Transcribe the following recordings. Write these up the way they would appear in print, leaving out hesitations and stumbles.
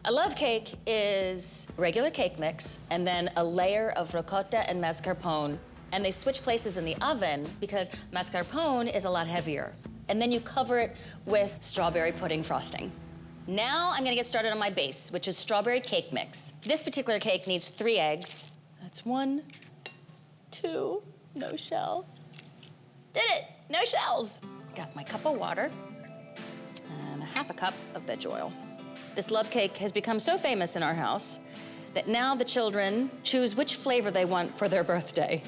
A love cake is regular cake mix and then a layer of ricotta and mascarpone. And they switch places in the oven because mascarpone is a lot heavier. And then you cover it with strawberry pudding frosting. Now I'm gonna get started on my base, which is strawberry cake mix. This particular cake needs 3 eggs. That's 1, 2, no shell. Did it, no shells. Got my cup of water and a 1/2 cup of veg oil. This love cake has become so famous in our house that now the children choose which flavor they want for their birthday.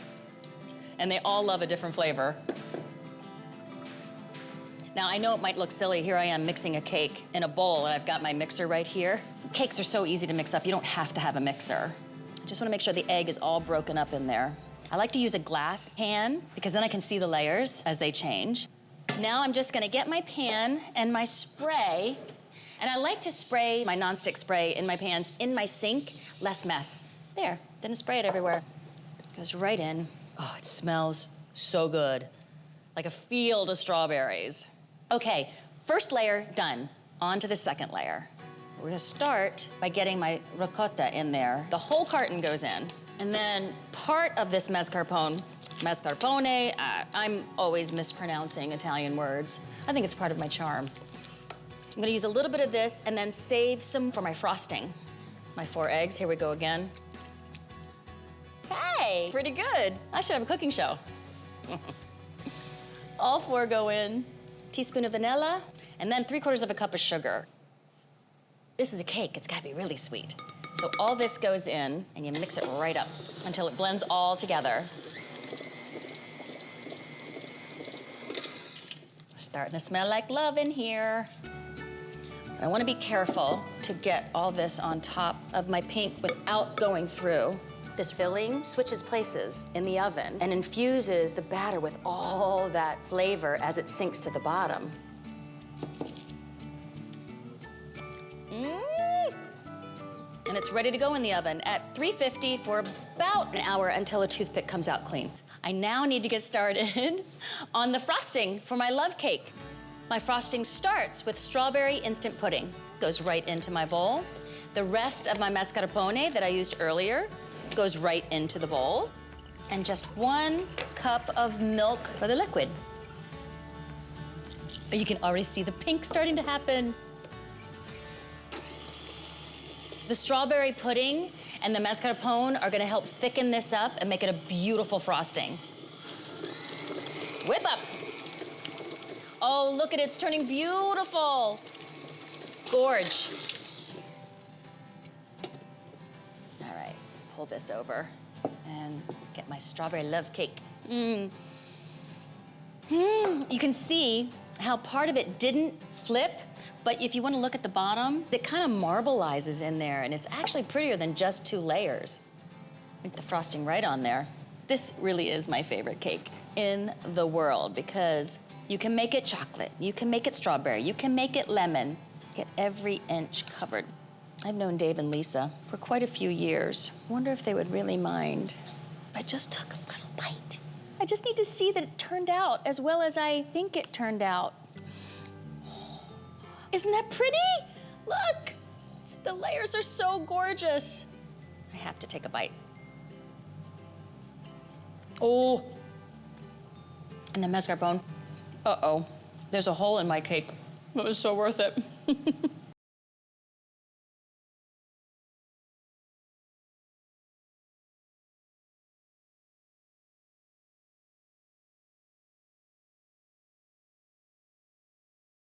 And they all love a different flavor. Now, I know it might look silly. Here I am mixing a cake in a bowl, and I've got my mixer right here. Cakes are so easy to mix up. You don't have to have a mixer. I just want to make sure the egg is all broken up in there. I like to use a glass pan because then I can see the layers as they change. Now I'm just gonna get my pan and my spray, and I like to spray my nonstick spray in my pans in my sink, less mess. There, didn't spray it everywhere. Goes right in. Oh, it smells so good. Like a field of strawberries. Okay, first layer done. On to the second layer. We're gonna start by getting my ricotta in there. The whole carton goes in. And then part of this mascarpone, I'm always mispronouncing Italian words. I think it's part of my charm. I'm gonna use a little bit of this and then save some for my frosting. My 4 eggs, here we go again. Hey, pretty good. I should have a cooking show. All 4 go in. Teaspoon of vanilla, and then 3/4 cup of sugar. This is a cake, it's gotta be really sweet. So all this goes in, and you mix it right up until it blends all together. Starting to smell like love in here. I wanna be careful to get all this on top of my pink without going through. This filling switches places in the oven and infuses the batter with all that flavor as it sinks to the bottom. And it's ready to go in the oven at 350 for about an hour until a toothpick comes out clean. I now need to get started on the frosting for my love cake. My frosting starts with strawberry instant pudding. Goes right into my bowl. The rest of my mascarpone that I used earlier goes right into the bowl. And just 1 cup of milk for the liquid. But you can already see the pink starting to happen. The strawberry pudding and the mascarpone are gonna help thicken this up and make it a beautiful frosting. Whip up. Oh, look at it, it's turning beautiful. Gorge. All right, pull this over and get my strawberry love cake. You can see how part of it didn't flip, but if you want to look at the bottom, it kind of marbleizes in there, and it's actually prettier than just 2 layers. Put the frosting right on there. This really is my favorite cake in the world because you can make it chocolate, you can make it strawberry, you can make it lemon. Get every inch covered. I've known Dave and Lisa for quite a few years. Wonder if they would really mind if I just took a little bite. I just need to see that it turned out as well as I think it turned out. Isn't that pretty? Look, the layers are so gorgeous. I have to take a bite. Oh, and the mascarpone. Uh-oh, there's a hole in my cake. It was so worth it.